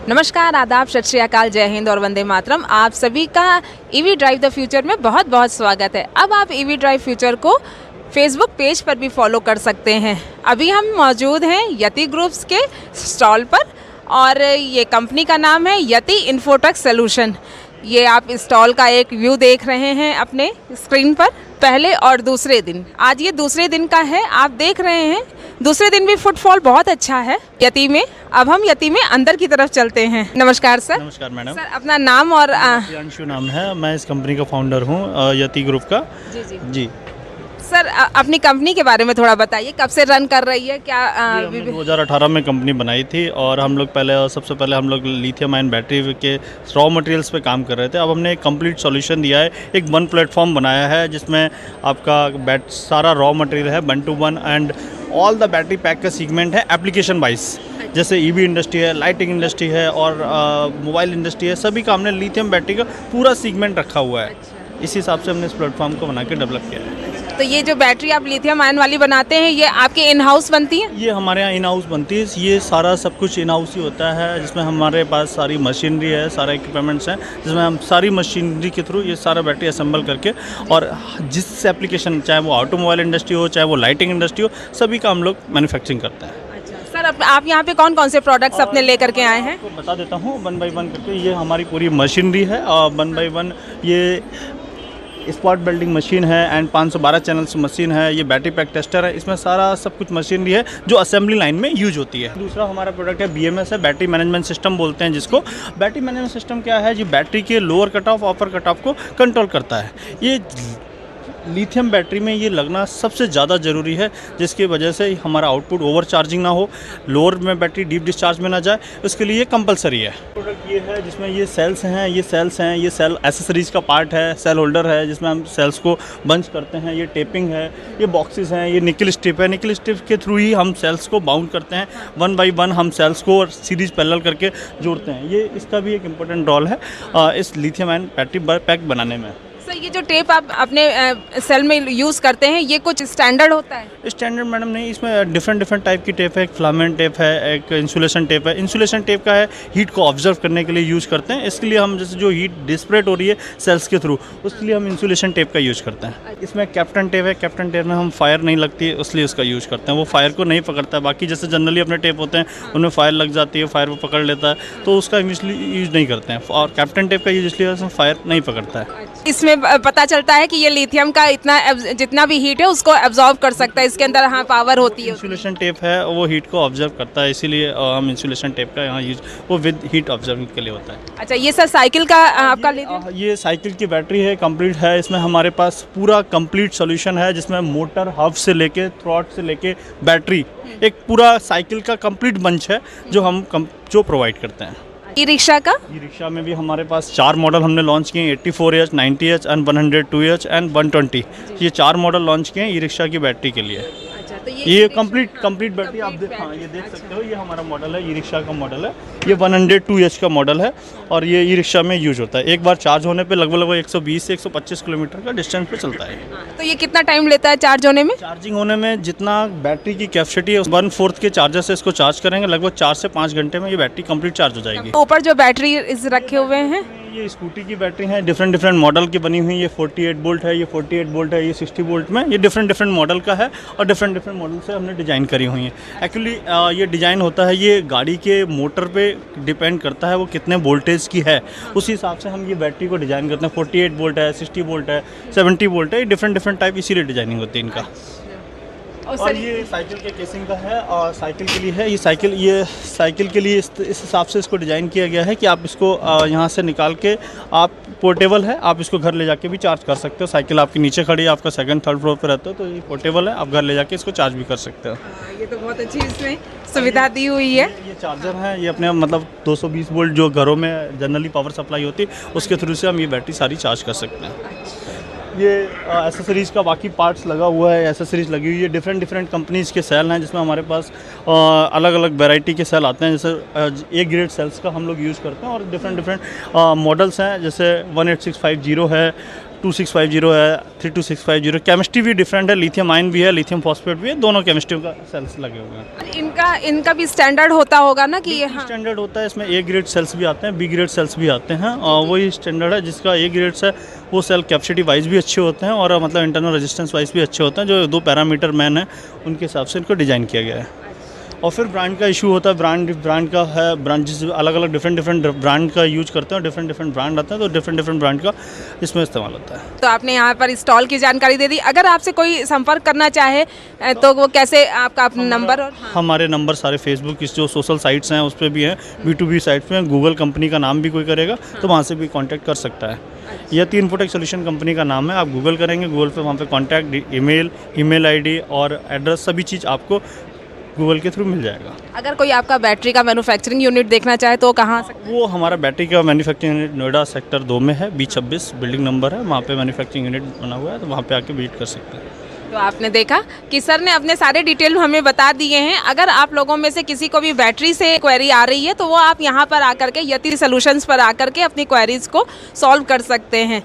नमस्कार, आदाब, सत श्री अकाल, जय हिंद और वंदे मातरम। आप सभी का ईवी ड्राइव द फ्यूचर में बहुत बहुत स्वागत है। अब आप ईवी ड्राइव फ्यूचर को फेसबुक पेज पर भी फॉलो कर सकते हैं। अभी हम मौजूद हैं यति ग्रुप्स के स्टॉल पर और ये कंपनी का नाम है यति इन्फोटेक सोल्यूशन। ये आप स्टॉल का एक व्यू देख रहे हैं अपने स्क्रीन पर। पहले और दूसरे दिन, आज ये दूसरे दिन का है, आप देख रहे हैं दूसरे दिन भी फुटफॉल बहुत अच्छा है यति में। अब हम यति में अंदर की तरफ चलते हैं। नमस्कार सर। नमस्कार मैडम। सर अपना नाम और अंशु नाम है, मैं इस कंपनी का फाउंडर हूँ यति ग्रुप का। जी सर अपनी कंपनी के बारे में थोड़ा बताइए, कब से रन कर रही है, क्या हमने 2018 में कंपनी बनाई थी और हम लोग सबसे पहले हम लोग लिथियम आयन बैटरी के रॉ मटेरियल्स पे काम कर रहे थे। अब हमने एक कंप्लीट सॉल्यूशन दिया है, एक वन प्लेटफॉर्म बनाया है जिसमें आपका सारा रॉ मटेरियल है 1 to 1 and all the battery pack का सीगमेंट है एप्लीकेशन वाइज। जैसे ईवी इंडस्ट्री है, लाइटिंग इंडस्ट्री है और मोबाइल इंडस्ट्री है, सभी का हमने लिथियम बैटरी का पूरा सीगमेंट रखा हुआ है। इस हिसाब से हमने इस प्लेटफॉर्म को बना के डेवलप किया है। तो ये जो बैटरी आप लिथियम आयन वाली बनाते हैं, ये आपके इन हाउस बनती है? ये हमारे यहाँ इन हाउस बनती है। ये सारा सब कुछ इन हाउस ही होता है, जिसमें हमारे पास सारी मशीनरी है, सारे इक्विपमेंट्स हैं, जिसमें हम सारी मशीनरी के थ्रू ये सारा बैटरी असेंबल करके और जिस एप्लीकेशन, चाहे वो ऑटोमोबाइल इंडस्ट्री हो, चाहे वो लाइटिंग इंडस्ट्री हो, सभी का हम लोग मैन्युफैक्चरिंग करते हैं। सर आप यहाँ पे कौन कौन से प्रोडक्ट्स अपने लेकर के आए हैं? आपको बता देता हूँ 1 by 1 करके। ये हमारी पूरी मशीनरी है और 1 by 1 ये स्पॉट वेल्डिंग मशीन है एंड 512 चैनल्स मशीन है। ये बैटरी पैक टेस्टर है, इसमें सारा सब कुछ मशीनरी है जो असेंबली लाइन में यूज होती है। दूसरा हमारा प्रोडक्ट है BMS है, बैटरी मैनेजमेंट सिस्टम बोलते हैं जिसको। बैटरी मैनेजमेंट सिस्टम क्या है, जी बैटरी के lower cut of upper cut off को कंट्रोल करता है। ये लिथियम बैटरी में ये लगना सबसे ज़्यादा ज़रूरी है, जिसकी वजह से हमारा आउटपुट ओवर चार्जिंग ना हो, लोअर में बैटरी डीप डिस्चार्ज में ना जाए, उसके लिए ये कंपलसरी है। प्रोडक्ट ये है जिसमें ये सेल्स हैं, ये सेल एसेसरीज़ का पार्ट है, सेल होल्डर है जिसमें हम सेल्स को बंच करते हैं। ये टेपिंग है, ये बॉक्सेस हैं, ये निकल स्ट्रिप है। निकल स्ट्रिप के थ्रू ही हम सेल्स को बाउंड करते हैं। 1 by 1 हम सेल्स को सीरीज पैरेलल करके जोड़ते हैं। ये इसका भी एक इम्पोर्टेंट रोल है इस लिथियम आयन बैटरी पैक बनाने में। सर ये जो टेप आप अपने सेल में यूज़ करते हैं, ये कुछ स्टैंडर्ड होता है? स्टैंडर्ड मैडम नहीं, इसमें डिफरेंट टाइप की टेप है। एक फिलामेंट टेप है, एक इंसुलेशन टेप है। इंसुलेशन टेप का है हीट को ऑब्जर्व करने के लिए यूज़ करते हैं। इसके लिए हम जैसे जो हीट डिस्प्रेट हो रही है सेल्स के थ्रू, उसके लिए हम इंसुलेशन टेप का यूज़ करते हैं। इसमें कैप्टन टेप है, कैप्टन टेप में हम फायर नहीं लगती है इसलिए उसका यूज़ करते हैं। वो फायर को नहीं पकड़ता है। बाकी जैसे जनरली अपने टेप होते हैं उनमें फायर लग जाती है, फायर वो पकड़ लेता है, तो उसका यूज़ नहीं करते हैं। और कैप्टन टेप का यूज़ इसलिए फायर नहीं पकड़ता है। इसमें पता चलता है कि ये लिथियम का इतना जितना भी हीट है उसको एब्जॉर्ब कर सकता है, इसके अंदर हाँ पावर होती है। इंसुलेशन टेप है, वो हीट को ऑब्जर्व करता है, इसीलिए हम इंसुलेशन टेप का यहाँ यूज वो विद हीट ऑब्जर्विंग के लिए होता है। अच्छा, ये सर साइकिल का आपका ये साइकिल की बैटरी है, कंप्लीट है। इसमें हमारे पास पूरा कंप्लीट सॉल्यूशन है जिसमें मोटर, हब से लेके थ्रॉट से लेके बैटरी, एक पूरा साइकिल का कंप्लीट बंच है जो हम प्रोवाइड करते हैं। ई रिक्शा का? ई रिक्शा में भी हमारे पास 4 मॉडल हमने लॉन्च किए हैं, 84H, 90H and 102H and 120। ये 4 मॉडल लॉन्च किए हैं ई रिक्शा की बैटरी के लिए। तो ये कंप्लीट बैटरी आप ये देख सकते हो। ये हमारा मॉडल है, ई रिक्शा का मॉडल है। ये 102H का मॉडल है और ये ई रिक्शा में यूज होता है। एक बार चार्ज होने पे लगभग 120 से 125 किलोमीटर का डिस्टेंस पे चलता है। तो ये कितना टाइम लेता है चार्ज होने में? चार्जिंग होने में जितना बैटरी की कैपेसिटी है 1/4 के चार्जर से इसको चार्ज करेंगे, लगभग 4 से 5 घंटे में ये बैटरी कंप्लीट चार्ज हो जाएगी। ऊपर जो बैटरी रखे हुए हैं, ये स्कूटी की बैटरी है, डिफरेंट मॉडल की बनी हुई। ये 48 वोल्ट है, ये 48 वोल्ट है, ये 60 वोल्ट में। ये डिफरेंट मॉडल का है और डिफरेंट मॉडल से हमने डिज़ाइन करी हुई है। एक्चुअली ये डिज़ाइन होता है, ये गाड़ी के मोटर पे डिपेंड करता है वो कितने वोल्टेज की है, उसी हिसाब से हम ये बैटरी को डिज़ाइन करते हैं। 48 वोल्ट है, 60 वोल्ट है, 70 वोल्ट है। ये डिफरेंट टाइप इसीलिए डिज़ाइनिंग होती है इनका। और ये साइकिल के केसिंग का है और साइकिल के लिए है। ये साइकिल के लिए इस हिसाब से इसको डिज़ाइन किया गया है कि आप इसको यहाँ से निकाल के आप पोर्टेबल है, आप इसको घर ले जाके भी चार्ज कर सकते हो। साइकिल आपकी नीचे खड़ी है, आपका 2nd 3rd फ्लोर पे रहता है, तो ये पोर्टेबल है, आप घर ले जाके इसको चार्ज भी कर सकते हो। ये तो बहुत अच्छी इसमें सुविधा दी हुई है। ये चार्जर है, ये अपने मतलब 220 वोल्ट जो घरों में जनरली पावर सप्लाई होती है उसके थ्रू से हम ये बैटरी सारी चार्ज कर सकते हैं। ये एसेसरीज़ का बाकी पार्ट्स लगा हुआ है, एसेसरीज़ लगी हुई है। डिफरेंट कंपनीज़ के सेल हैं जिसमें हमारे पास अलग अलग वैरायटी के सेल आते हैं। जैसे A ग्रेड सेल्स का हम लोग यूज़ करते हैं और डिफरेंट मॉडल्स हैं, जैसे 18650 है, 2650 है, 32650। केमिस्ट्री भी डिफरेंट है, लिथियम आयन भी है, लिथियम फॉस्फेट भी है, दोनों केमिस्ट्री का सेल्स लगे हुए हैं। इनका भी स्टैंडर्ड होता होगा ना कि हाँ। स्टैंडर्ड होता है, इसमें ए ग्रेड सेल्स भी आते हैं, बी ग्रेड सेल्स भी आते हैं, और वही स्टैंडर्ड है। जिसका ए ग्रेड्स है वो सेल कैपेसिटी वाइज भी अच्छे होते हैं और मतलब इंटरनल रेजिस्टेंस वाइज भी अच्छे होते हैं। जो 2 पैरामीटर मैन है उनके हिसाब से इनको डिज़ाइन किया गया है। और फिर ब्रांड का इशू होता है, ब्रांड का है, ब्रांड जिस अलग अलग डिफरेंट ब्रांड का यूज करते हैं, डिफरेंट ब्रांड आते हैं, तो डिफरेंट ब्रांड का इसमें इस्तेमाल होता है। तो आपने यहाँ पर स्टॉल की जानकारी दे दी। अगर आपसे कोई संपर्क करना चाहे तो वो कैसे, आपका अपना नंबर और हमारे नंबर सारे फेसबुक की जो सोशल साइट्स हैं उस पर भी हैं, B2B साइट्स में गूगल कंपनी का नाम भी कोई करेगा तो वहाँ से भी कांटेक्ट कर सकता है। यह 3 फोटेक सोल्यूशन कंपनी का नाम है। आप गूगल करेंगे, गूगल पे वहाँ पे कांटेक्ट, ईमेल आईडी और एड्रेस, सभी चीज़ आपको गूगल के थ्रू मिल जाएगा। अगर कोई आपका बैटरी का मैन्युफैक्चरिंग यूनिट देखना चाहे तो कहाँ से? वो हमारा बैटरी का मैन्युफैक्चरिंग यूनिट नोएडा सेक्टर 2 में है, B26 बिल्डिंग नंबर है, वहाँ पे मैन्युफैक्चरिंग यूनिट बना हुआ है, तो वहाँ पे आके विजिट कर सकते हैं। तो आपने देखा कि सर ने अपने सारे डिटेल हमें बता दिए हैं। अगर आप लोगों में से किसी को भी बैटरी से क्वेरी आ रही है तो वो आप यहाँ पर आकर के यति सॉल्यूशंस पर आकर के अपनी क्वेरीज को सॉल्व कर सकते हैं।